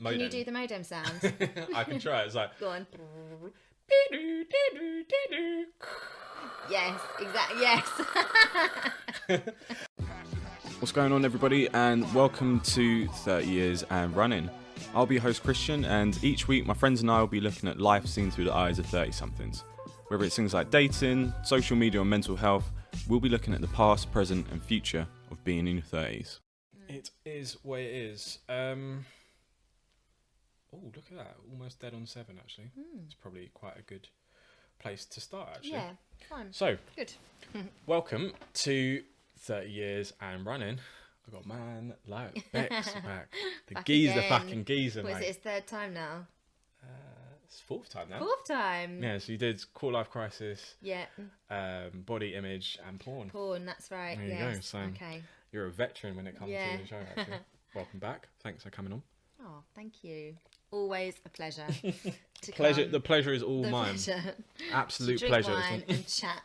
modem. Can you do the modem sound? I can try. It's like... Go on. Yes, exactly. Yes. What's going on, everybody, and welcome to 30 Years and Running. I'll be your host, Christian, and each week my friends and I will be looking at life seen through the eyes of 30-somethings. Whether it's things like dating, social media or mental health, we'll be looking at the past, present and future of being in your 30s. It is what it is. Oh, look at that. Almost dead on 7, actually. It's probably quite a good place to start, actually. Yeah, fine. So, Good. welcome to 30 Years and Running. I got man like Becks back. The Back geezer, again. fucking geezer, Was mate. it his third time now? It's 4th time now. Fourth time? Yeah, so you did Quarter Life Crisis, Yeah. Body Image and Porn. Porn, that's right. There you yes. go, so- Okay. You're a veteran when it comes Yeah. to the show, actually. Welcome back. Thanks for coming on. Oh, thank you. Always a pleasure. To Pleasure. come. The pleasure is all The mine. pleasure. Absolute to drink pleasure. wine and chat.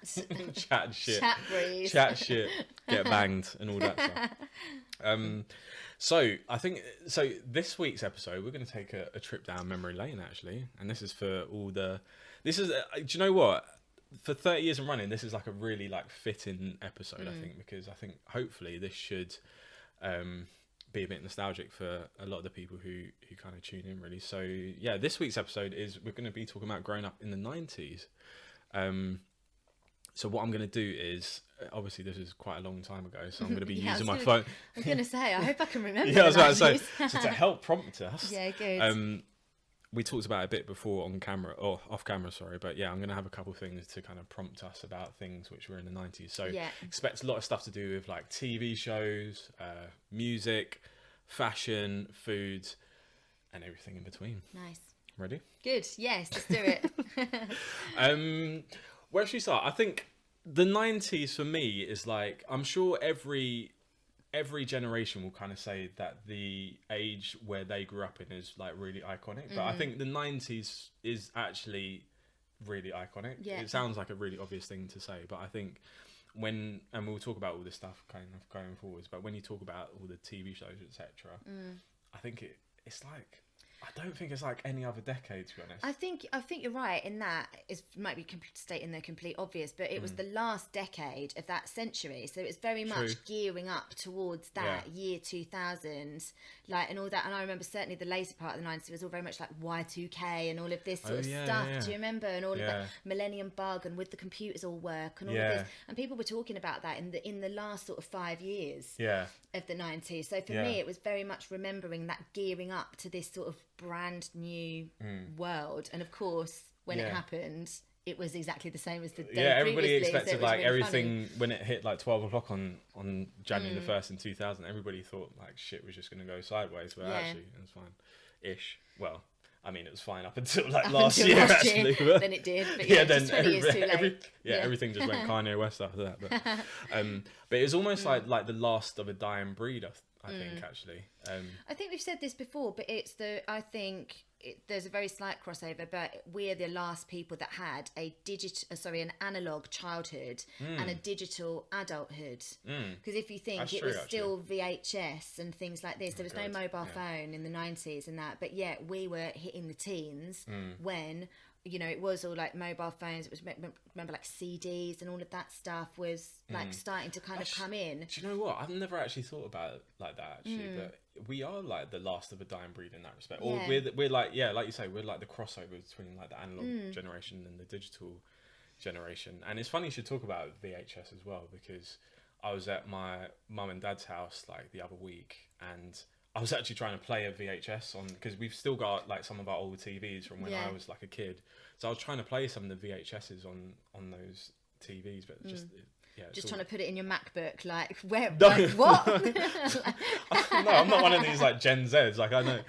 Chat shit. Chat breeze. Chat shit. Get banged and all that stuff. So this week's episode, we're going to take a trip down memory lane, actually, and this is for all the. This is. Do you know what? For 30 years and running, this is like a really like fitting episode, I think, because I think hopefully this should be a bit nostalgic for a lot of the people who kind of tune in, really. So yeah, this week's episode is we're going to be talking about growing up in the 90s. So what I'm going to do is, obviously this is quite a long time ago, so I'm going to be using my phone. I was going to say, I hope I can remember. Yeah, I was about to say, the so to help prompt us. Yeah, good. We talked about it a bit before on camera, or off camera, sorry, but yeah, I'm going to have a couple of things to kind of prompt us about things which were in the 90s. So Yeah. expect a lot of stuff to do with like TV shows, music, fashion, food, and everything in between. Nice. Ready? Good. Yes, let's do it. Where should we start? I think the 90s for me is like, I'm sure every generation will kind of say that the age where they grew up in is like really iconic, but I think the 90s is actually really iconic. Yeah. It sounds like a really obvious thing to say, but I think and we'll talk about all this stuff kind of going forwards, but when you talk about all the TV shows, etc., I think it's like, I don't think it's like any other decade, to be honest. I think you're right in that it might be stating the complete obvious, but it was the last decade of that century, so it's very much gearing up towards that year 2000, like, and all that. And I remember certainly the later part of the 90s was all very much like Y2K and all of this sort of stuff. Do you remember? And all of that millennium bug and with the computers all work and all of this. And people were talking about that in the last sort of 5 years of the 90s. So for me, it was very much remembering that gearing up to this sort of brand new world. And of course, when it happened, it was exactly the same as the day everybody previously, expected so like really everything funny. When it hit like 12 o'clock on January the 1st in 2000, everybody thought like shit was just going to go sideways, but actually it was fine ish. Well, I mean, it was fine up until like last year actually, but then it did, but then just 20 years too late. Everything just went Kanye West after that, but it was almost like the last of a dying breed, I think, actually. I think we've said this before, but there's a very slight crossover, but we're the last people that had an analog childhood and a digital adulthood. Because if you think That's it true, was actually. still VHS and things like this, there was no mobile phone in the 90s and that, but yet we were hitting the teens when, you know, it was all like mobile phones. It was, remember, like CDs and all of that stuff was like starting to kind of come in. Do you know what? I've never actually thought about it like that, actually, but we are like the last of a dying breed in that respect. Or we're like, like you say, we're like the crossover between like the analog generation and the digital generation. And it's funny you should talk about VHS as well, because I was at my mum and dad's house like the other week, and I was actually trying to play a VHS on, because we've still got like some of our old TVs from when I was like a kid. So I was trying to play some of the VHSs on those TVs, but just trying to put it in your MacBook, like where? No. Like, what? No, I'm not one of these like Gen Zs. Like I know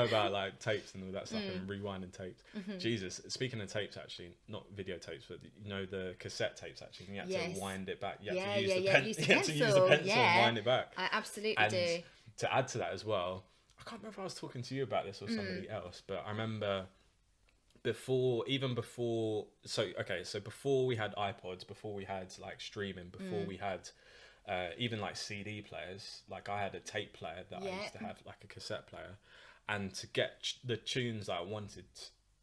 about like tapes and all that stuff and rewinding tapes. Jesus, speaking of tapes, actually, not videotapes, but you know the cassette tapes. Actually, you had to wind it back. You had to use the pencil and wind it back. I absolutely and do. To add to that as well, I can't remember if I was talking to you about this or somebody else, but I remember before we had iPods, before we had like streaming, before we had even like CD players, like I had a tape player that I used to have, like a cassette player, and to get the tunes that I wanted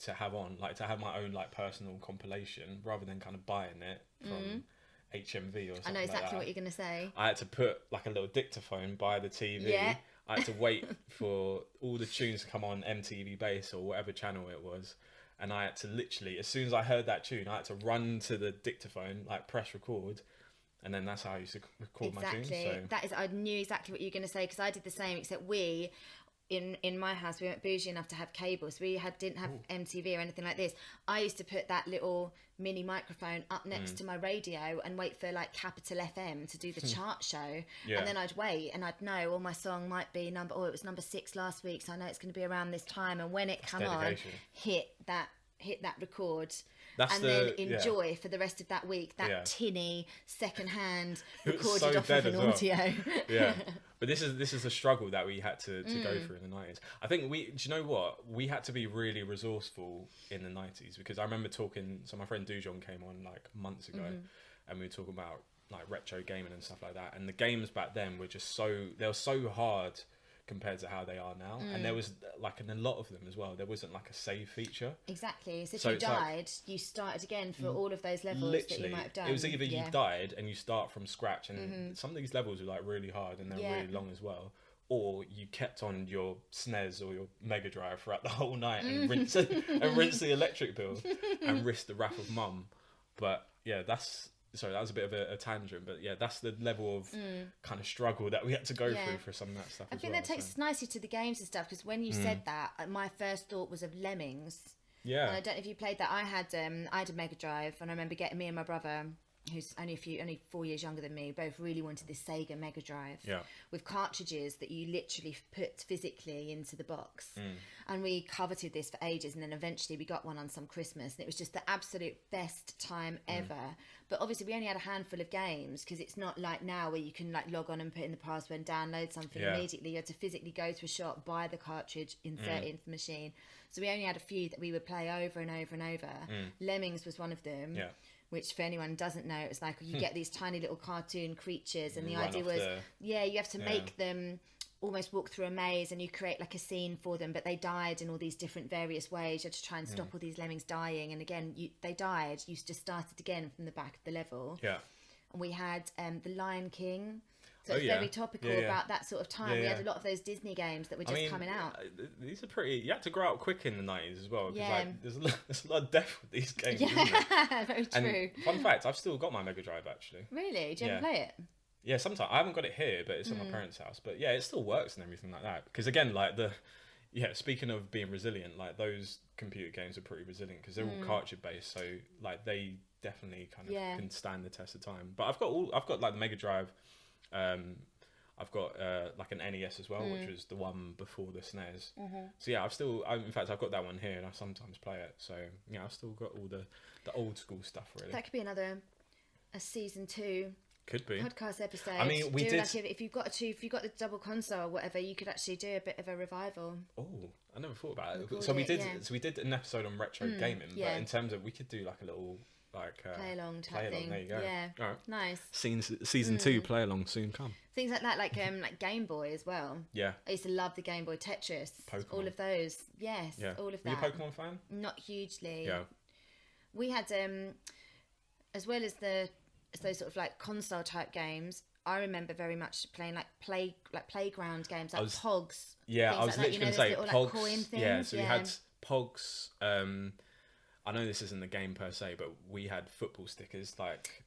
to have on, like to have my own like personal compilation rather than kind of buying it from HMV or something. I know exactly like that. what you're going to say. I had to put like a little dictaphone by the TV. Yeah. I had to wait for all the tunes to come on MTV Base or whatever channel it was. And I had to literally, as soon as I heard that tune, I had to run to the dictaphone, like press record. And then that's how I used to record my tunes. So. That is, I knew exactly what you were going to say, because I did the same, except in my house, we weren't bougie enough to have cable, so we didn't have MTV or anything like this. I used to put that little mini microphone up next to my radio and wait for like Capital FM to do the chart show, and then I'd wait and I'd know, my song might be it was number 6 last week, so I know it's going to be around this time, and when it come on, hit that record. Then enjoy for the rest of that week that tinny second-hand recorded off of an audio. Yeah, but this is a struggle that we had to go through in the 90s. I think do you know what? We had to be really resourceful in the 90s, because I remember talking. So my friend Dujon came on like months ago, and we were talking about like retro gaming and stuff like that. And the games back then were just they were so hard compared to how they are now, and there was like in a lot of them as well, there wasn't like a save feature. Exactly. So if you died, you started again for all of those levels that you might have done. It was either you died and you start from scratch, and some of these levels are like really hard and they're really long as well, or you kept on your SNES or your Mega Drive throughout the whole night and rinse the electric bill and risk the wrath of mum. But yeah, sorry, that was a bit of a tangent, but yeah, that's the level of kind of struggle that we had to go through for some of that stuff. I think that takes us nicely to the games and stuff, because when you said that, my first thought was of Lemmings. Yeah. And I don't know if you played that. I had a Mega Drive, and I remember getting me and my brother, who's only 4 years younger than me, both really wanted this Sega Mega Drive with cartridges that you literally put physically into the box. And we coveted this for ages, and then eventually we got one on some Christmas, and it was just the absolute best time ever. But obviously we only had a handful of games, because it's not like now where you can like log on and put in the password and download something immediately. You had to physically go to a shop, buy the cartridge, insert it into the machine. So we only had a few that we would play over and over and over. Lemmings was one of them. Yeah. Which, for anyone who doesn't know, it's like you get these tiny little cartoon creatures, and the idea was, you have to make them almost walk through a maze, and you create like a scene for them, but they died in all these different various ways. You had to try and stop all these lemmings dying, and again, they died. You just started again from the back of the level. Yeah. And we had The Lion King. So it's very topical about that sort of time. We had a lot of those Disney games that were just coming out. These are pretty. You had to grow up quick in the 90s as well. Yeah. Like, there's a lot of death with these games. Yeah, isn't there? very true. And fun fact: I've still got my Mega Drive actually. Really? Do you ever play it? Yeah, sometimes I haven't got it here, but it's at my parents' house. But yeah, it still works and everything like that. Because again, like speaking of being resilient, like those computer games are pretty resilient because they're all cartridge based, so like they definitely kind of can stand the test of time. But I've got like the Mega Drive. I've got like an NES as well, which was the one before the SNES. So yeah, in fact, I've got that one here, and I sometimes play it. So yeah, I've still got all the old school stuff really. That could be a season 2. Could be podcast episode. I mean, we did. Like if you've got the double console or whatever, you could actually do a bit of a revival. Oh, I never thought about it. So we did. So we did an episode on retro gaming, but in terms of we could do like a little play along type thing. There you go. Yeah, all right. Nice. Season 2 play along soon come. Things like that, like Game Boy as well. Yeah. I used to love the Game Boy, Tetris, Pokemon. all of those. Yes, all of that. Were you a Pokemon fan? Not hugely. Yeah. We had as well as those sort of like console type games. I remember very much playing playground games like Pogs. Yeah, I was literally going to say little, Pogs. Like, coin things. Yeah, so we had Pogs. I know this isn't the game per se, but we had football stickers like.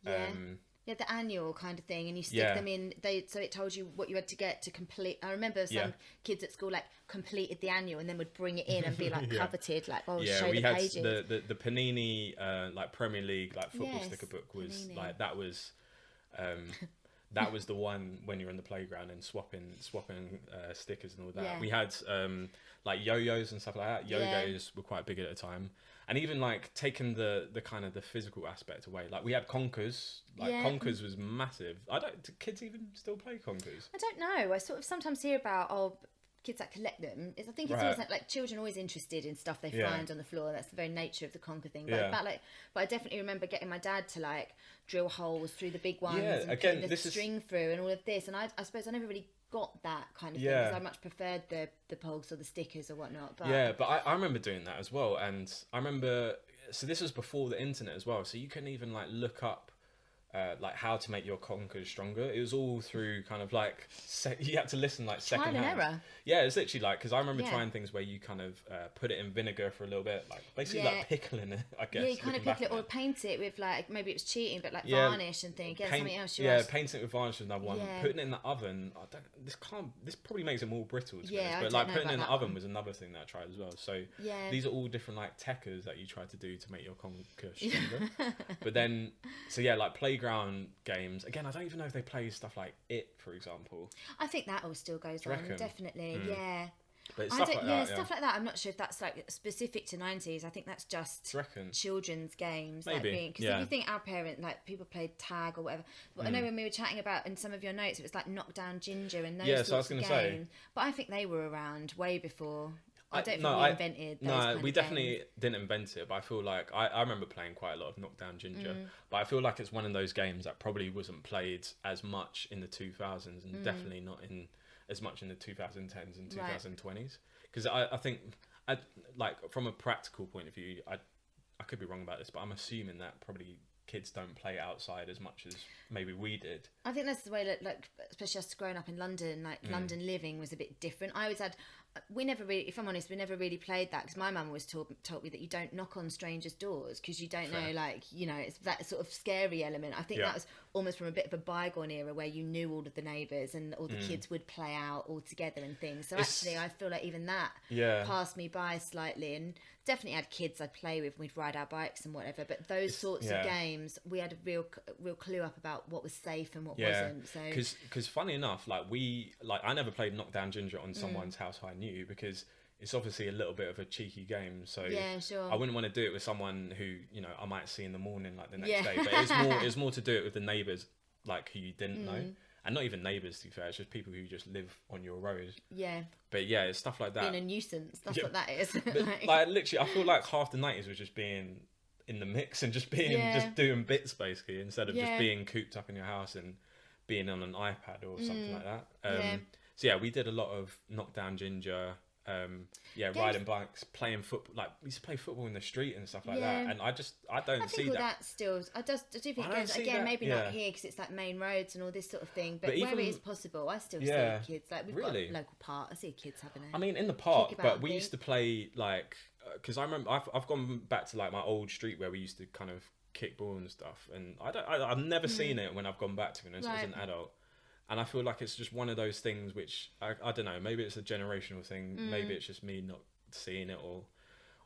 Yeah, the annual kind of thing, and you stick them in. So it told you what you had to get to complete. I remember some kids at school like completed the annual and then would bring it in and be like coveted, like show the pages. We had the Panini like Premier League like football sticker book was Panini. Like that was. That was the one when you're in the playground and swapping stickers and all that. Yeah. We had like yo-yos and stuff like that. Yo-yos were quite big at the time. And even like taking the kind of the physical aspect away. Like we had Conkers. Like Conkers was massive. Do kids even still play Conkers? I don't know. I sort of sometimes hear about kids that collect them. I think it's always like children are always interested in stuff they find on the floor. That's the very nature of the conker thing. But but I definitely remember getting my dad to like drill holes through the big ones and putting the string through and all of this. And I suppose I never really got that kind of thing, because I much preferred the pogs or the stickers or whatnot. But but I remember doing that as well, and I remember, so this was before the internet as well, so you couldn't even like look up like how to make your conkers stronger. It was all through kind of like you had to listen like second hand. Error. Yeah, it's literally like, because I remember trying things where you kind of put it in vinegar for a little bit, like basically like pickling it, I guess. Yeah, you kind of pickle it or paint it with like, maybe it was cheating, but like varnish and things. Something else. Painting it with varnish was another one. Putting it in the oven, this probably makes it more brittle. To be honest, but like putting it in the oven was another thing that I tried as well. So these are all different like techers that you try to do to make your conker stronger. But then, so yeah, like playground games. Again, I don't even know if they play stuff like It, for example. I think that all still goes on, definitely. Yeah. But stuff like that, stuff like that. I'm not sure if that's like specific to 90s. I think that's just children's games. Maybe. Because if you think our people played tag or whatever. But I know when we were chatting about in some of your notes, it was like Knockdown Ginger and those sorts of games. Say. But I think they were around way before. I don't think we invented those kind of definitely games. Didn't invent it, but I feel like I remember playing quite a lot of Knockdown Ginger, but I feel like it's one of those games that probably wasn't played as much in the 2000s and definitely not in as much in the 2010s and 2020s, because I think like from a practical point of view, I could be wrong about this, but I'm assuming that probably kids don't play outside as much as maybe we did. I think that's the way that, like, especially us growing up in London, like London living was a bit different. I always had, we never really, if I'm honest, we never really played that, because my mum always told me that you don't knock on strangers' doors because you don't know, like, you know, it's that sort of scary element. I think that was almost from a bit of a bygone era where you knew all of the neighbours and all the kids would play out all together and things. So actually, I feel like even that passed me by slightly, and definitely had kids I'd play with and we'd ride our bikes and whatever. But those sorts of games, we had a real clue up about what was safe and what wasn't. So because funny enough, like I never played Knockdown Ginger on someone's house I knew, because it's obviously a little bit of a cheeky game. So I wouldn't want to do it with someone who, you know, I might see in the morning, like the next day. But it's more to do it with the neighbours, like, who you didn't know. And not even neighbours, to be fair, it's just people who just live on your road. Yeah. But yeah, it's stuff like that. Being a nuisance, that's what that is. like literally, I feel like half the 90s was just being in the mix and just doing bits, basically, instead of just being cooped up in your house and being on an iPad or something like that. So yeah, we did a lot of Knockdown Ginger, riding bikes, playing football. Like, we used to play football in the street and stuff like that. And I don't see that. That still, I do think it goes, again, maybe not here because it's like main roads and all this sort of thing, but where it is possible, I still see kids. Like, we've got a local park, I see kids having a, I mean, in the park, but we used to play, like, because I remember I've gone back to like my old street where we used to kind of kick ball and stuff, and I've never seen it when I've gone back to it as an adult. And I feel like it's just one of those things which, I don't know, maybe it's a generational thing, maybe it's just me not seeing it or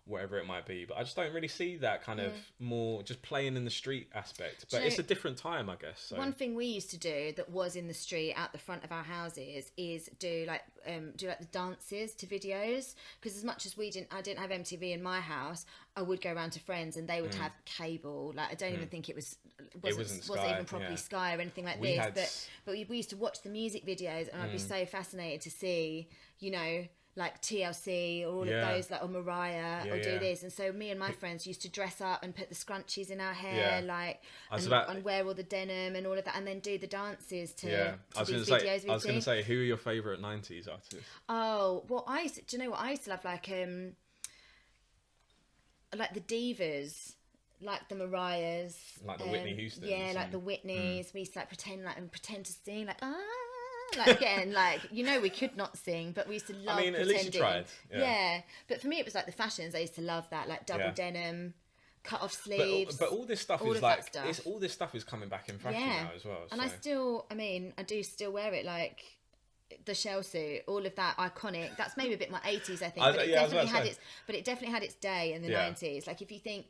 whatever it might be, but I just don't really see that kind of more just playing in the street aspect. But it's a different time, I guess. So. One thing we used to do that was in the street at the front of our houses is do like the dances to videos, because as much as I didn't have MTV in my house, I would go around to friends and they would have cable. Like, I don't even think it wasn't even properly Sky or anything like this. But we used to watch the music videos, and I'd be so fascinated to see, you know, like TLC or all of those, like, or Mariah, or do this. And so me and my friends used to dress up and put the scrunchies in our hair, like, and wear all the denim and all of that, and then do the dances to these videos. I was going to say, who are your favourite 90s artists? Oh, well, do you know what? I used to love, like the divas, like the Mariahs, like the Whitney Houstons, like the Whitneys. We used to like pretend to sing, like like, again, like, you know, we could not sing, but we used to love. I mean, at least you tried. Yeah, but for me, it was like the fashions. I used to love that, like double denim, cut off sleeves. But all this stuff is like, all this stuff is coming back in fashion now as well. And I do still wear it, like the shell suit, all of that iconic. That's maybe a bit more 80s, I think. But it definitely had its day in the 90s. Like, if you think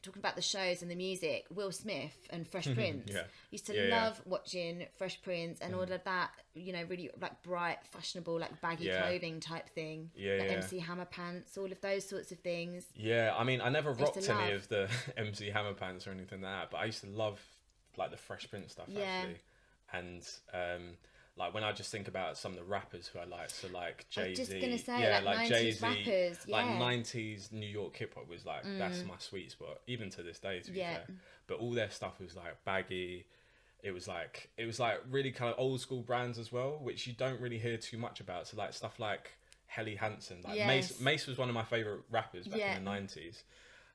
talking about the shows and the music, Will Smith and Fresh Prince. Used to love watching Fresh Prince and all of that, you know, really like bright, fashionable, like baggy clothing type thing. MC Hammer pants, all of those sorts of things. Yeah, I mean, I never rocked any of the MC Hammer pants or anything like that, but I used to love like the Fresh Prince stuff actually. And like, when I just think about some of the rappers who I like, so like Jay-Z. I was just gonna say, like Jay-Z, rappers, like 90s New York hip hop was like, that's my sweet spot, even to this day, to be fair. But all their stuff was like baggy, it was like really kind of old school brands as well, which you don't really hear too much about. So like stuff like Helly Hansen, like Mace was one of my favorite rappers back in the 90s,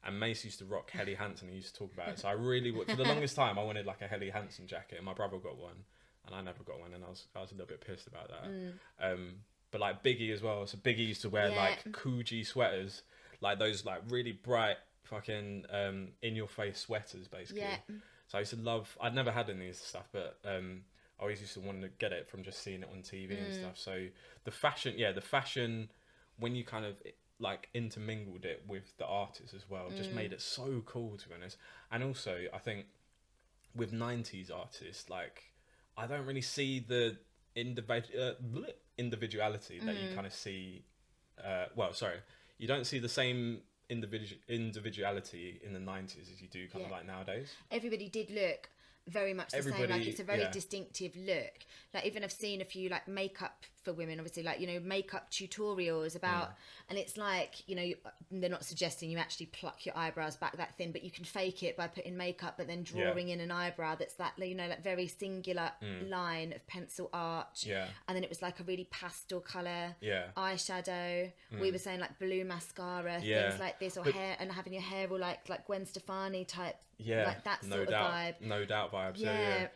and Mace used to rock Helly Hansen. He used to talk about it. So I really for the longest time I wanted like a Helly Hansen jacket, and my brother got one and I never got one, and I was a little bit pissed about that. But like Biggie as well. So Biggie used to wear like Coogee sweaters, like those like really bright fucking in your face sweaters basically. So I used to love, I'd never had any of this stuff, but I always used to want to get it from just seeing it on TV and stuff. So the fashion, when you kind of like intermingled it with the artists as well, just made it so cool, to be honest. And also, I think with 90s artists, like, I don't really see the individuality that you kind of see, you don't see the same individuality in the 90s as you do kind of like nowadays. Everybody did look very much the same. Like, it's a very distinctive look. Like, even I've seen a few like makeup for women, obviously, like, you know, makeup tutorials about, and it's like, you know, they're not suggesting you actually pluck your eyebrows back that thin, but you can fake it by putting makeup but then drawing in an eyebrow that's that, you know, like very singular line of pencil arch, and then it was like a really pastel colour eyeshadow. We were saying like blue mascara, things like this, or hair, and having your hair all like Gwen Stefani type, like that sort of vibe. No doubt vibes.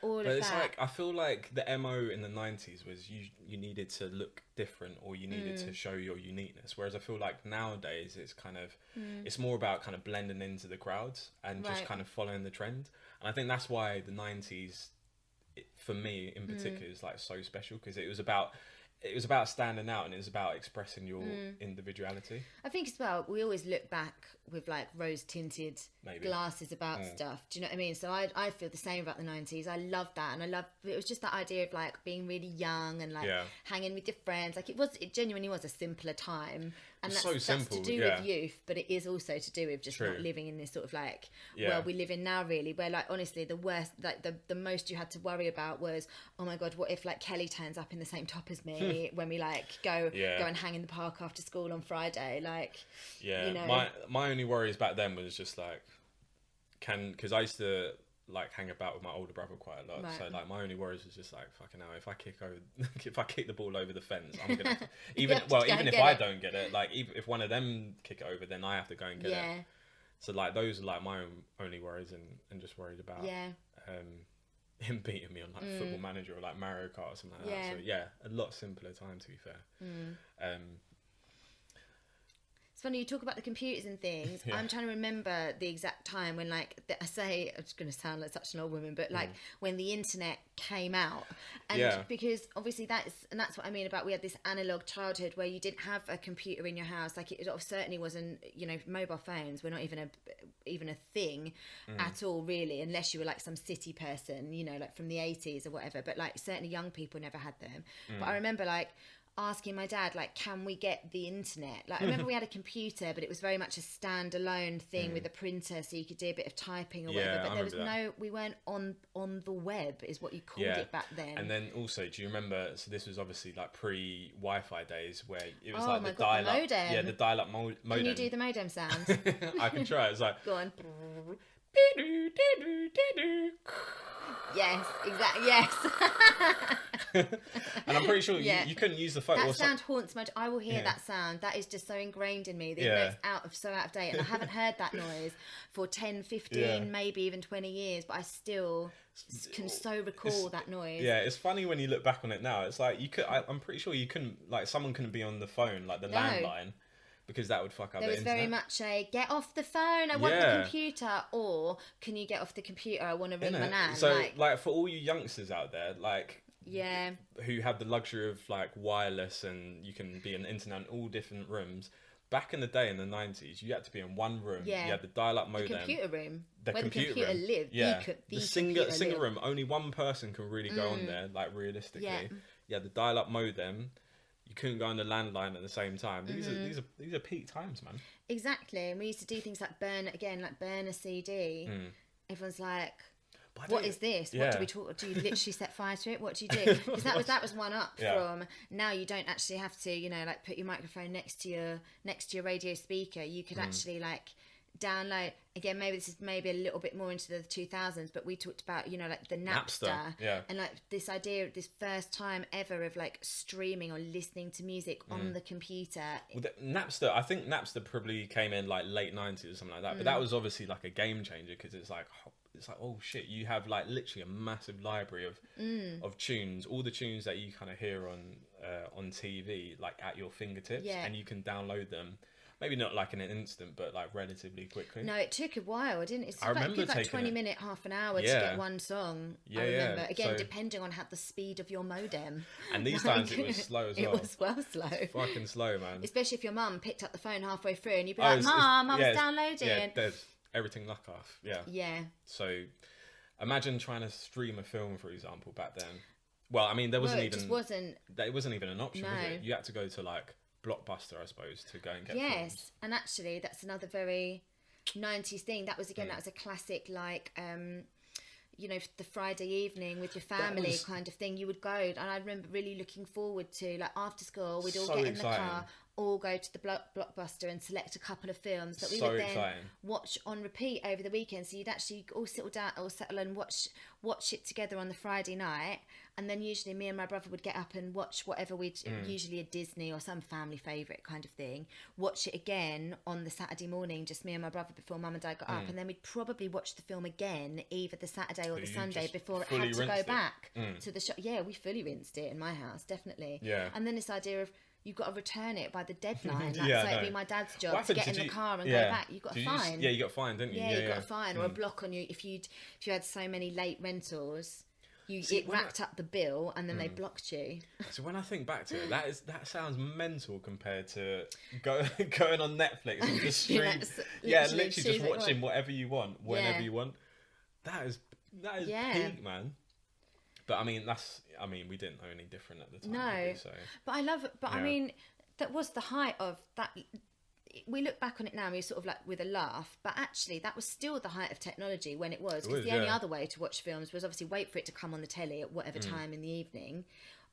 All of but it's that. like, I feel like the MO in the 90s was you needed to look different, or you needed to show your uniqueness, whereas I feel like nowadays it's kind of it's more about kind of blending into the crowds and just kind of following the trend. And I think that's why the 90s, for me in particular, is like so special, because it was about standing out, and it was about expressing your individuality. I think as well, we always look back with like rose tinted glasses about stuff. Do you know what I mean? So I feel the same about the 90s. I love that, and it was just that idea of like being really young and like hanging with your friends. Like it genuinely was a simpler time. And that's, so simple, that's to do with youth, but it is also to do with just not living in this sort of like world we live in now, really, where like honestly the worst, like the most you had to worry about was, oh my god, what if like Kelly turns up in the same top as me when we like go and hang in the park after school on Friday, like you know. My only worries back then was just like, because I used to like hang about with my older brother quite a lot, so like my only worries was just like, fucking hell, if I kick the ball over the fence, I'm gonna even if I don't get it, like if one of them kick it over, then I have to go and get it. So like those are like my only worries, and just worried about him beating me on like Football Manager or like Mario Kart or something like that. So a lot simpler time, to be fair. Funny you talk about the computers and things. I'm trying to remember the exact time when, like, I say, I'm just going to sound like such an old woman, but like when the internet came out, and because obviously that's what I mean about, we had this analog childhood where you didn't have a computer in your house. Like it certainly wasn't, you know, mobile phones were not even a thing at all, really, unless you were like some city person, you know, like from the 80s or whatever. But like certainly young people never had them. But I remember like asking my dad, like, can we get the internet? Like, I remember we had a computer, but it was very much a standalone thing with a printer, so you could do a bit of typing or whatever. But there was we weren't on the web, is what you called it back then. And then also, do you remember? So this was obviously like pre-Wi-Fi days, where it was like the dial-up. The modem. Yeah, the dial-up modem. Can you do the modem sound? I can try. It's like, go on. Yes, exactly. Yes. And I'm pretty sure you couldn't use the phone. That sound haunts my. I will hear that sound. That is just so ingrained in me. That it's out of date, and I haven't heard that noise for 10, 15, maybe even 20 years. But I still can so recall that noise. Yeah, it's funny when you look back on it now. It's like you could. I'm pretty sure you couldn't. Like someone couldn't be on the phone, like the landline. Because that would fuck up the internet. There was very much a, get off the phone, I want the computer, or can you get off the computer, I want to ring my nan. So, like, for all you youngsters out there, like, who have the luxury of, like, wireless and you can be on the internet in all different rooms, back in the day in the 90s, you had to be in one room. You had the dial-up modem. The computer room. Where the computer lived. Yeah. The single room. Only one person can really go on there, like, realistically. You had the dial-up modem. You couldn't go on the landline at the same time. These are peak times, man. Exactly. And we used to do things like burn a CD. Everyone's like, what is this? What do we talk? Do you literally set fire to it? What do you do? Because that was one up from now. You don't actually have to, you know, like put your microphone next to your radio speaker. You could actually like download. Again, maybe this is maybe a little bit more into the 2000s, but we talked about, you know, like the Napster. Yeah. And like this idea of this first time ever of like streaming or listening to music on the computer. Well, Napster, I think Napster probably came in like late 90s or something like that, but that was obviously like a game changer, because it's like, oh shit, you have like literally a massive library of tunes, all the tunes that you kind of hear on TV, like at your fingertips, and you can download them. Maybe not like in an instant, but like relatively quickly. No, it took a while, didn't it? I remember it was like 20 minute, half an hour to get one song. I remember. Again, depending on the speed of your modem. And these times it was slow as well. It was well slow. Fucking slow, man. Especially if your mum picked up the phone halfway through and you'd be like, Mum, I was downloading. Yeah, there's everything luck off. Yeah. Yeah. So imagine trying to stream a film, for example, back then. Well, I mean, there wasn't even... It wasn't even an option, was it? You had to go to like Blockbuster, I suppose, to go and get films. And actually that's another very 90s thing. That was that was a classic, like you know, the Friday evening with your family kind of thing. You would go, and I remember really looking forward to, like, after school we'd all get in the car, all go to the Blockbuster and select a couple of films that we would then watch on repeat over the weekend. So you'd actually all settle and watch it together on the Friday night, and then usually me and my brother would get up and watch whatever usually a Disney or some family favourite kind of thing, watch it again on the Saturday morning, just me and my brother, before mum and dad got up, and then we'd probably watch the film again either the Saturday or the Sunday before it had to go back to the shop. Yeah, we fully rinsed it in my house, definitely. Yeah. And then this idea of, you've got to return it by the deadline. So it'd be my dad's job to get in the car and go back. You got a fine. You got fined, didn't you? Yeah, you got a fine or a block on you if you had so many late rentals. It racked up the bill, and then they blocked you. So when I think back to it, that sounds mental compared to going on Netflix and just stream. Literally just watching whatever you want, whenever you want. That is peak, man. But I mean, we didn't know any different at the time. No, so. But I love it. But I mean, that was the height of that. We look back on it now, and we're sort of like with a laugh, but actually that was still the height of technology when it was. Because the only other way to watch films was obviously wait for it to come on the telly at whatever time in the evening,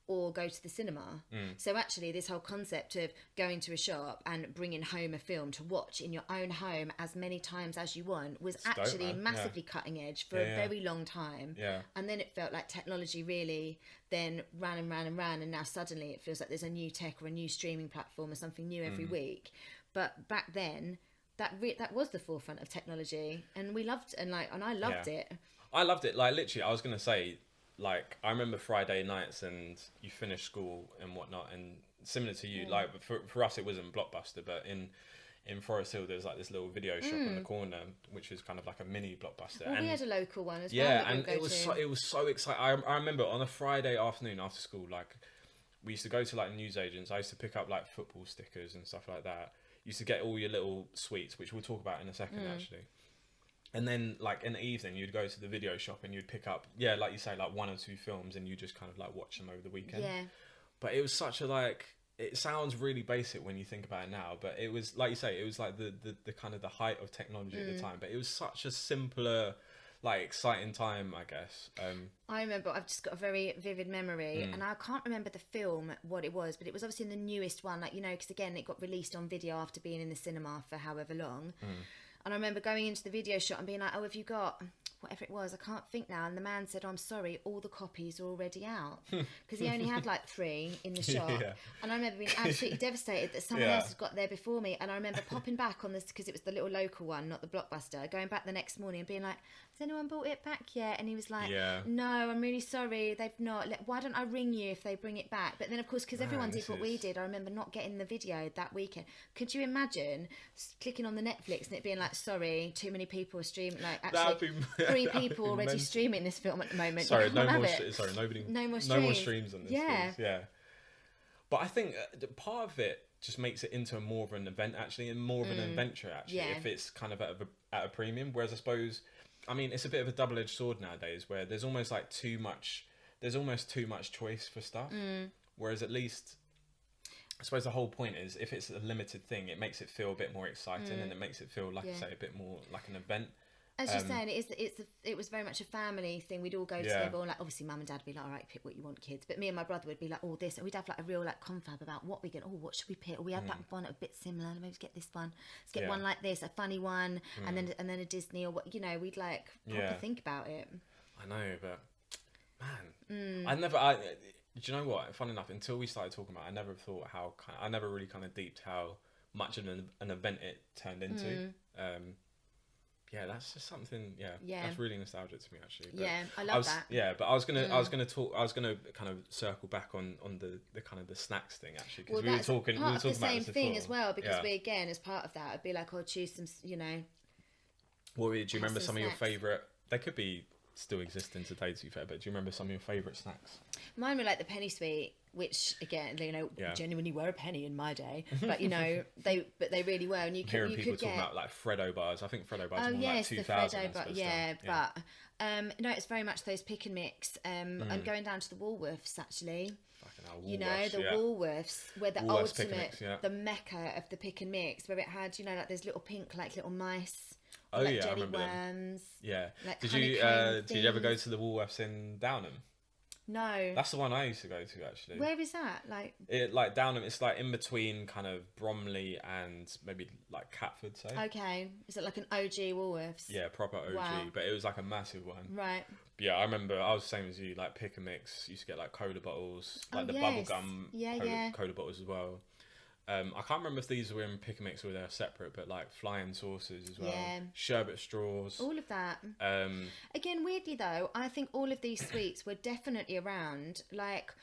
or go to the cinema. So actually this whole concept of going to a shop and bringing home a film to watch in your own home as many times as you want was actually massively cutting edge for a very long time. And then it felt like technology really then ran, and now suddenly it feels like there's a new tech or a new streaming platform or something new every week. But back then that was the forefront of technology, and we loved I loved it. I loved it. Like, literally, I was going to say, like, I remember Friday nights and you finish school and whatnot, and similar to you, like, for us it wasn't Blockbuster, but in Forest Hill there's like this little video shop in the corner, which is kind of like a mini Blockbuster. Well, and we had a local one as well. Yeah, and it was so exciting. I remember on a Friday afternoon after school, like, we used to go to like newsagents. I used to pick up like football stickers and stuff like that. You used to get all your little sweets, which we'll talk about in a second actually. And then, like, in the evening, you'd go to the video shop and you'd pick up, like you say, like 1 or 2 films, and you just kind of like watch them over the weekend. Yeah. But it was such a, like, it sounds really basic when you think about it now, but it was, like you say, it was like the kind of the height of technology at the time. But it was such a simpler, like, exciting time, I guess. I remember, I've just got a very vivid memory, and I can't remember the film, what it was, but it was obviously in the newest one, like, you know, because again, it got released on video after being in the cinema for however long. And I remember going into the video shop and being like, oh, have you got whatever it was? I can't think now. And the man said, oh, I'm sorry, all the copies are already out. Because he only had like 3 in the shop. And I remember being absolutely devastated that someone else had got there before me. And I remember popping back on this, because it was the little local one, not the Blockbuster, going back the next morning and being like, has anyone bought it back yet? And he was like, no, I'm really sorry, they've not. Why don't I ring you if they bring it back? But then, of course, because everyone did what we did, I remember not getting the video that weekend. Could you imagine clicking on the Netflix and it being like, sorry, too many people are streaming, like, actually 3 people already streaming this film at the moment. Sorry, no more streams on this. Yeah. But I think part of it just makes it into more of an event, actually, and more of an adventure, actually, if it's kind of at a premium. Whereas I suppose, I mean, it's a bit of a double-edged sword nowadays, where there's almost like too much choice for stuff. Whereas at least, I suppose the whole point is, if it's a limited thing, it makes it feel a bit more exciting, and it makes it feel, like I say, a bit more like an event. As you're saying, it was very much a family thing. We'd all go together, and like obviously mum and dad would be like, all right, pick what you want, kids. But me and my brother would be like, all this, and we'd have like a real like confab about what we get. Oh, what should we pick? Or we had that one a bit similar. Maybe get this one. Let's get one like this, a funny one, and then a Disney or what. You know, we'd like proper think about it. I know, but man, do you know what? Fun enough, until we started talking about it, I never thought I never really kind of deeped how much of an event it turned into. Yeah, that's just something. Yeah, that's really nostalgic to me, actually. But I love that. Yeah, but I was gonna kind of circle back on the kind of the snacks thing, actually, because we were talking about the same about thing as well, because we again as part of that, I'd be like, choose some, you know. Well, do you remember some of your favourite? They could be still existing today, to be fair, but do you remember some of your favourite snacks? Mine were like the penny sweet, which again, you know, genuinely were a penny in my day, but you know, they really were. And you could, hearing people talking about like Freddo bars. I think Freddo bars were like 2000. The Freddo bar, but no, it's very much those pick and mix. And going down to the Woolworths, actually. You know, the Woolworths were the ultimate, the mecca of the pick and mix, where it had, you know, like those little pink, like little mice. Oh like yeah, jelly I remember worms. Them. Yeah. Like did you ever go to the Woolworths in Downham? No. That's the one I used to go to, actually. Where is that? Like Downham, it's like in between kind of Bromley and maybe like Catford, say. Okay. Is it like an OG Woolworths? Yeah, proper OG. Wow. But it was like a massive one. Right. But yeah, I remember I was the same as you, like pick and mix. Used to get like cola bottles, like the bubblegum cola bottles as well. I can't remember if these were in pick and mix or they're separate, but like flying saucers as well. Yeah. Sherbet straws. All of that. Again, weirdly though, I think all of these sweets were definitely around. Like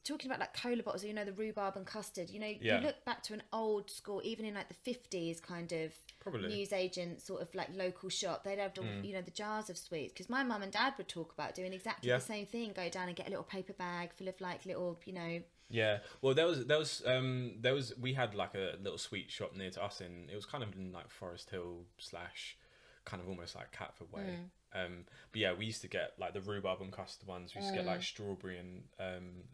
talking about like cola bottles, you know, the rhubarb and custard. You know, you look back to an old school, even in like the 50s, kind of newsagent sort of like local shop. They'd have you know, the jars of sweets, because my mum and dad would talk about doing exactly the same thing. Go down and get a little paper bag full of like little, you know. Yeah, well, there was we had like a little sweet shop near to us it was kind of in like Forest Hill / kind of almost like Catford way. But yeah, we used to get like the rhubarb and custard ones. We used to get like strawberry and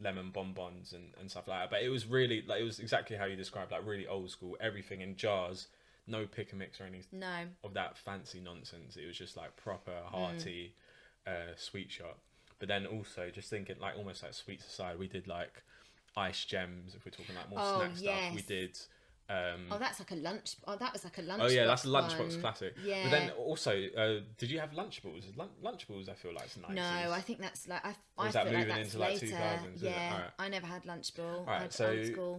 lemon bonbons and stuff like that. But it was really like, it was exactly how you described, like really old school, everything in jars, no pick and mix or anything of that fancy nonsense. It was just like proper hearty sweet shop. But then also just thinking like almost like sweets aside, we did like ice gems, if we're talking like more snack stuff. We did that's like a lunch. That was like a lunchbox. Oh yeah, that's a lunchbox classic. Yeah. But then also, did you have Lunchables? Lunchables, I feel like it's 90s. No, I think that's like I feel like that's later. 2000s? Yeah, right. I never had Lunchable. Right, so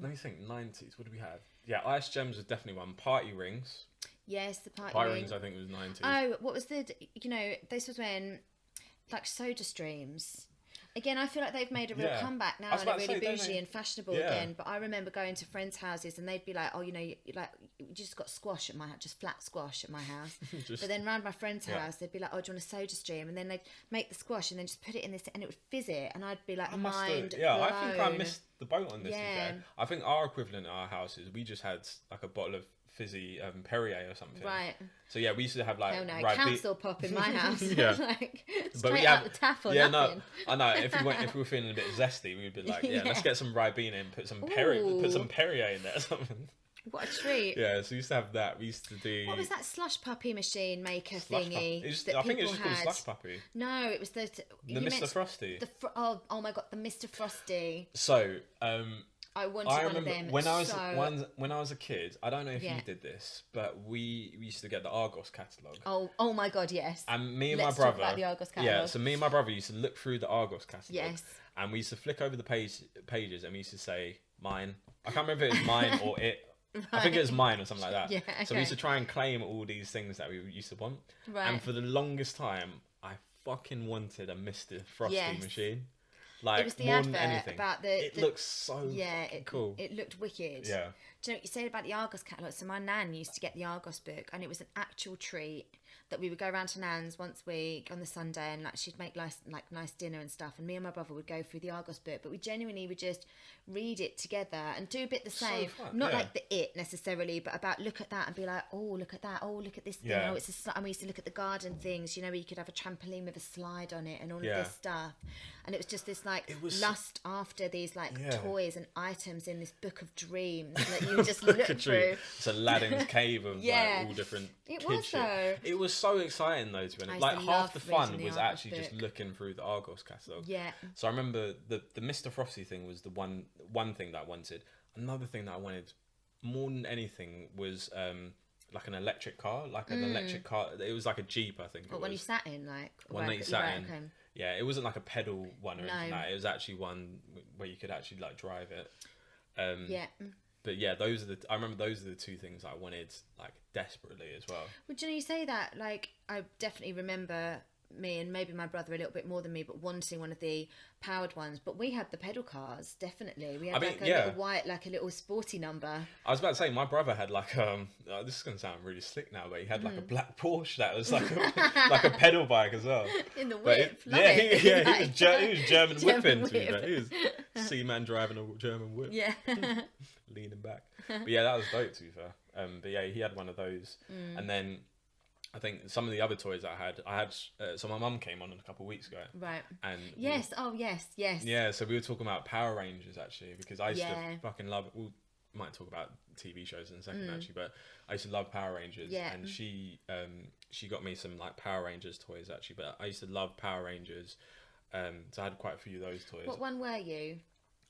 let me think. 90s. What did we have? Yeah, ice gems was definitely one. Party rings. Yes, the party rings. I think it was 90s. Oh, what was the? You know, this was when like Soda Streams. Again, I feel like they've made a real comeback now and are really bougie and fashionable again. But I remember going to friends' houses and they'd be like, "Oh, you know, you just got squash at my house, just flat squash at my house." But then round my friend's house, they'd be like, "Oh, do you want a Soda Stream?" And then they'd make the squash and then just put it in this, and it would fizz it, and I'd be like, mind blown. I think I missed the boat on this. I think our equivalent at our house is we just had like a bottle of fizzy Perrier or something. Right. So yeah, we used to have like council pop in my house. Like straight out the tap or nothing. No, I know. If we were feeling a bit zesty, we'd be like, let's get some Ribena and put some Perrier in there or something. What a treat. Yeah, so we used to have that. We used to do... What was that slush puppy machine maker thingy? I think it was just called slush puppy. No, it was the Mr. Frosty. Oh my God, the Mr. Frosty. So, I wanted one of them. When I was a kid, I don't know if you did this, but we used to get the Argos catalogue. Oh my God, yes. And me and my brother... talk about the Argos catalogue. Yeah, so me and my brother used to look through the Argos catalogue. Yes. And we used to flick over the pages and we used to say, mine. I can't remember if it was mine or it. Right. I think it was mine or something like that. Yeah, okay. So we used to try and claim all these things that we used to want. Right. And for the longest time, I fucking wanted a Mr. Frosty machine. Like, it was the more advert than anything. About it looks so cool. It looked wicked. Yeah. Do you know what you said about the Argos catalogue? So my nan used to get the Argos book, and it was an actual treat that we would go around to Nan's once a week on the Sunday, and like she'd make nice dinner and stuff, and me and my brother would go through the Argos book, but we genuinely would just read it together and do a bit the same. So fun, not like the it necessarily, but about look at that and be like, oh, look at that, oh, look at this thing. Oh, it's and we used to look at the garden things, you know, where you could have a trampoline with a slide on it and all of this stuff. And it was just this like lust after these like toys and items in this book of dreams that you you just look through. It's Aladdin's cave of like all different kid shit. It was so exciting though, to be honest. Like half the fun was actually just looking through the Argos catalogue. Yeah. So I remember the Mr. Frosty thing was the one thing that I wanted. Another thing that I wanted more than anything was like an electric car, it was like a Jeep, I think. What, one you sat in, like? One that you sat in. Okay. Yeah, it wasn't like a pedal one or anything like that. It was actually one where you could actually like drive it. Yeah. But yeah, I remember those are the two things I wanted like desperately as well. Well, do you know, you say that, like, I definitely remember me and maybe my brother a little bit more than me, but wanting one of the powered ones. But we had the pedal cars, definitely. We had little white, like a little sporty number. I was about to say, my brother had like this is gonna sound really slick now, but he had like a black Porsche that was like a pedal bike as well. In the whip. He was German whipping. He was Seaman driving a German whip. Yeah. Leaning back. But yeah, that was dope to be fair. But yeah, he had one of those, and then I think some of the other toys I had, so my mum came on a couple of weeks ago. Right. And yes. Yes. Yeah, so we were talking about Power Rangers actually, because I used to fucking love, we might talk about TV shows in a second actually, but I used to love Power Rangers. Yeah. And she got me some like Power Rangers toys actually, but I used to love Power Rangers. So I had quite a few of those toys. What one were you?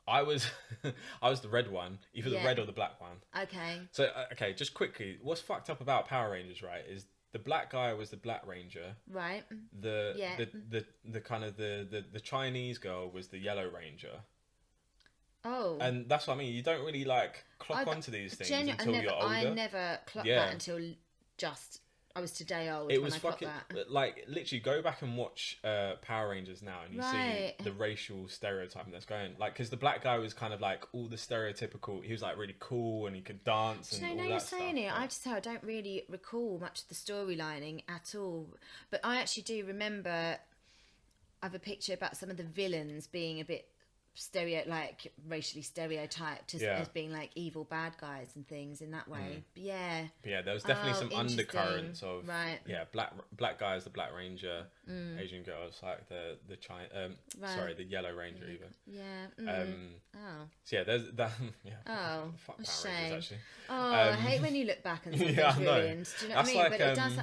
I was the red one, either the red or the black one. Okay. So, okay, just quickly, what's fucked up about Power Rangers, right, is the black guy was the Black Ranger. Right. The kind of the Chinese girl was the Yellow Ranger. Oh. And that's what I mean. You don't really like clock onto these things until you're older. I never clocked that until just I was today old. It was fucking like literally go back and watch Power Rangers now, and you see the racial stereotyping that's going. Like, because the black guy was kind of like all the stereotypical. He was like really cool and he could dance and all that you're stuff. saying it. I have to say I don't really recall much of the storylining at all, but I actually do remember. I have a picture about some of the villains being a bit racially stereotyped as being like evil bad guys and things in that way. But yeah, there was definitely some undercurrents of black guys, the Black Ranger, Asian girls like the China the Yellow Ranger even. So yeah, there's that. Fuck Power Rangers actually. I hate when you look back and something's ruined. Do you know what I mean? But it does.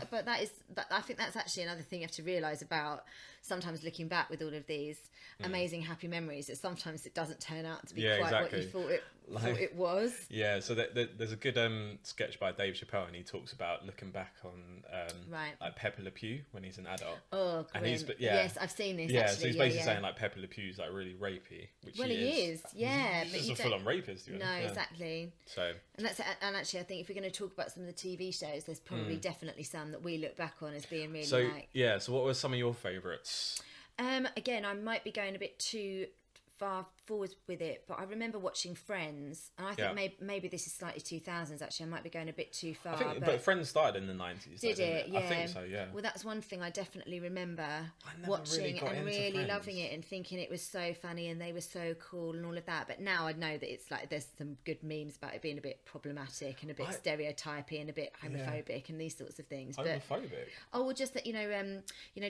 But I think that's actually another thing you have to realise about sometimes looking back with all of these amazing happy memories, that sometimes it doesn't turn out to be quite what you thought it was. Yeah, so there's a good sketch by Dave Chappelle, and he talks about looking back on like Pepe Le Pew when he's an adult. Oh, grim. And yes, I've seen this. Yeah, so he's basically saying like Pepe Le Pew's like really rapey, which he is. Yeah, he's just a full-on rapist. Exactly. So and actually, I think if we're going to talk about some of the TV shows, there's probably definitely some that we look back on as being really So what were some of your favourites? Again, I might be going a bit too far forward with it, but I remember watching Friends, and I think maybe this is slightly 2000s actually. I might be going a bit too far. But Friends started in the 90s. Did it? Yeah. I think so, yeah. Well, that's one thing I definitely remember watching and really loving it and thinking it was so funny and they were so cool and all of that. But now I know that it's like there's some good memes about it being a bit problematic and a bit stereotypy and a bit homophobic and these sorts of things. Homophobic? Well, just that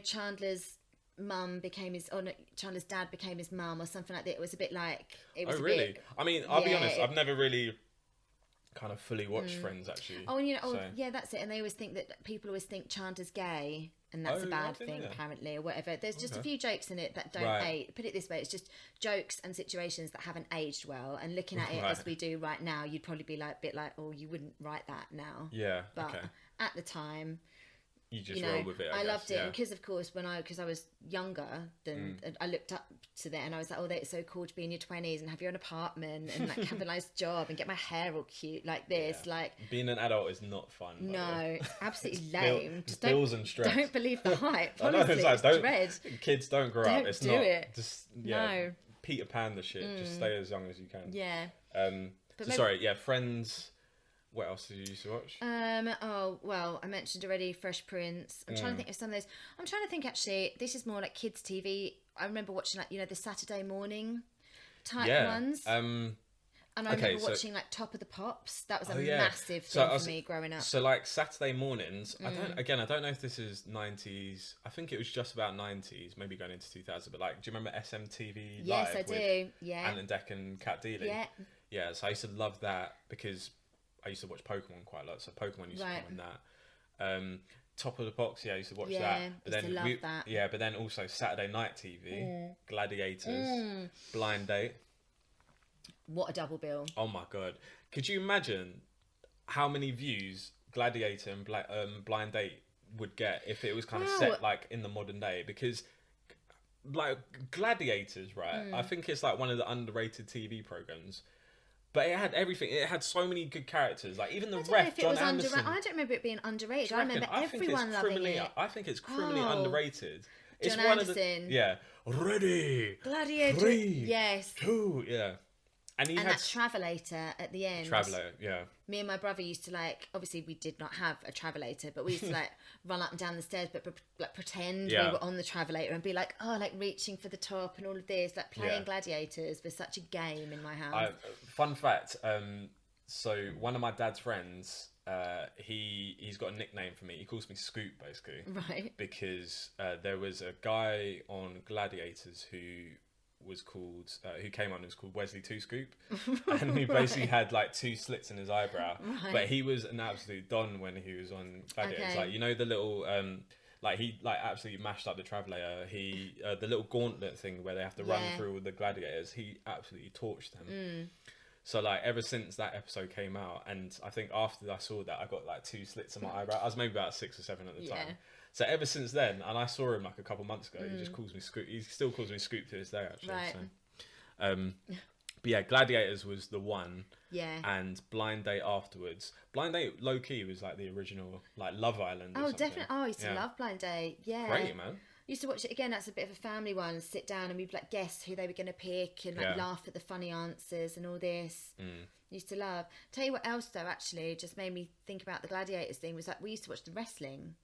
Chandler's mum became Chandler's dad became his mum or something like that. It was a bit like it was. Oh really? I mean, I'll be honest. I've never really kind of fully watched Friends actually. Oh, and that's it. And they always think that people always think Chandler's gay, and that's a bad thing apparently, or whatever. There's just a few jokes in it that don't age. Put it this way, it's just jokes and situations that haven't aged well. And looking at it as we do right now, you'd probably be like a bit like, oh, you wouldn't write that now. Yeah. But at the time. You just roll with it. I loved it, because of course because I was younger than I looked up to that, and I was like, oh, it's so cool to be in your 20s and have your own apartment and like have a nice job and get my hair all cute like this. Like being an adult is not fun. No, it's absolutely lame. Just bills and stress. Don't believe the hype. Honestly, it's dread. Kids don't grow up. It's not. Just Peter Pan the shit. Just stay as young as you can. Yeah. Friends. What else did you used to watch? I mentioned already Fresh Prince. I'm trying to think of some of those. I'm trying to think actually, this is more like kids TV. I remember watching the Saturday morning type ones. And I remember watching like Top of the Pops. That was a massive thing for me growing up. So like Saturday mornings, I don't know if this is 90s. I think it was just about 90s, maybe going into 2000. But like, do you remember SMTV Live? Yes, I do. Yeah. Ant and Dec and Cat Deely? Yeah. Yeah, so I used to love that because I used to watch Pokemon quite a lot, so Pokemon used to come on that. Top of the Pops, I used to watch that. But then that. But then also Saturday night TV, Gladiators, Blind Date. What a double bill! Oh my god, could you imagine how many views Gladiator and Blind Date would get if it was kind of set like in the modern day? Because like Gladiators, right? I think it's like one of the underrated TV programs. But it had everything. It had so many good characters. Like even the ref, John Anderson. I don't remember it being underrated. I remember everyone loving it. I think it's criminally underrated. John Anderson. Ready. Gladiator. 3, yes. 2. Yeah. And that Travelator at the end. Travelator, yeah. Me and my brother used to obviously we did not have a Travelator, but we used to run up and down the stairs, but pretend we were on the Travelator and be reaching for the top and all of this, playing Gladiators was such a game in my house. Fun fact, so one of my dad's friends, he's got a nickname for me. He calls me Scoop, basically. Right. Because there was a guy on Gladiators who came on, was called Wesley Two Scoop, and he basically had 2 slits in his eyebrow, but he was an absolute don when he was on Gladiators. The little he absolutely mashed up the Travelator. He the little gauntlet thing where they have to run through all the gladiators, he absolutely torched them. So ever since that episode came out, and I think after I saw that, I got 2 slits in my eyebrow. I was maybe about 6 or 7 at the time. So ever since then, and I saw him a couple months ago, he just calls me Scoop. He still calls me Scoop to this day, actually. Right. So, but yeah, Gladiators was the one. Yeah. And Blind Date afterwards. Blind Date, low key, was the original Love Island. Oh, definitely. Oh, I used to love Blind Date. Yeah. Great, man. Used to watch it again. That's a bit of a family one. Sit down and we'd guess who they were going to pick and laugh at the funny answers and all this. Used to love. Tell you what else though, actually, just made me think about the Gladiators thing was we used to watch the wrestling.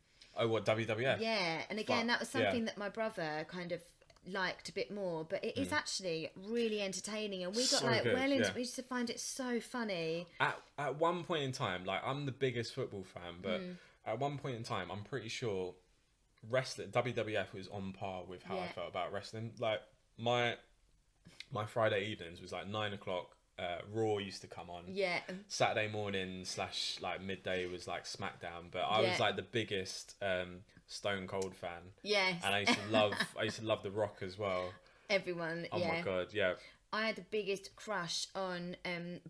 Oh, what, WWF? Yeah, and again, that was something that my brother kind of liked a bit more, but it is actually really entertaining, and we got we used to find it so funny. At one point in time, I'm the biggest football fan, but at one point in time, I'm pretty sure wrestling, WWF was on par with how I felt about wrestling. My Friday evenings was 9 o'clock. Raw used to come on. Yeah. Saturday morning / midday was SmackDown, but I was the biggest Stone Cold fan. Yes. And I used to love The Rock as well. Everyone. Oh my god, yeah. I had the biggest crush on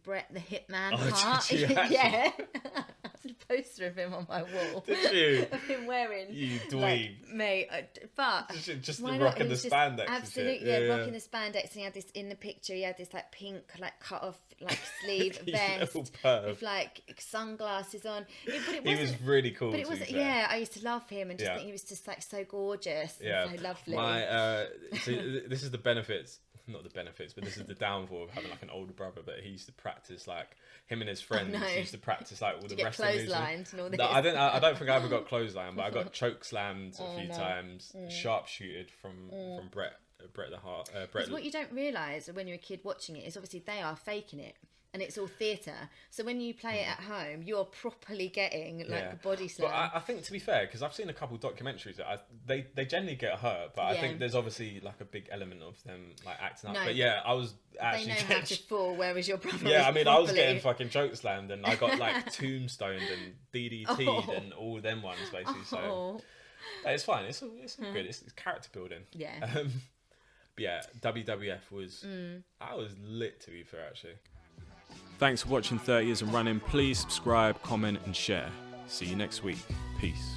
Bret the Hitman Hart. Did you yeah. I had a poster of him on my wall. Did you? Of him wearing. You dweeb. Mate, but just the Rock in the spandex. Absolutely, Rock in the spandex. And he had this in the picture. He had this pink cut off sleeve vest with sunglasses on. He was really cool. But it wasn't. Yeah, I used to love him and just think he was just so gorgeous and so lovely. So this is the benefits. Not the benefits, but this is the downfall of having an older brother. But he used to practice him and his friends used to practice all the wrestling moves. And all this? No, I don't think I ever got clothesline, but I got choke slammed a few times, sharpshooted from Bret the Hart. Because what you don't realise when you're a kid watching it is obviously they are faking it. And it's all theatre. So when you play it at home, you're properly getting a body slam. But I think, to be fair, because I've seen a couple of documentaries, they generally get hurt, but I think there's obviously a big element of them acting up. No, but yeah, I was actually... They know how to fall, whereas your brother I mean, I was getting fucking choke slammed, and I got tombstoned and DDT'd and all them ones, basically. So it's fine. It's all good. It's character building. Yeah. But yeah, WWF was... I was lit, to be fair, actually. Thanks for watching 30 Years and Running. Please subscribe, comment and share. See you next week. Peace.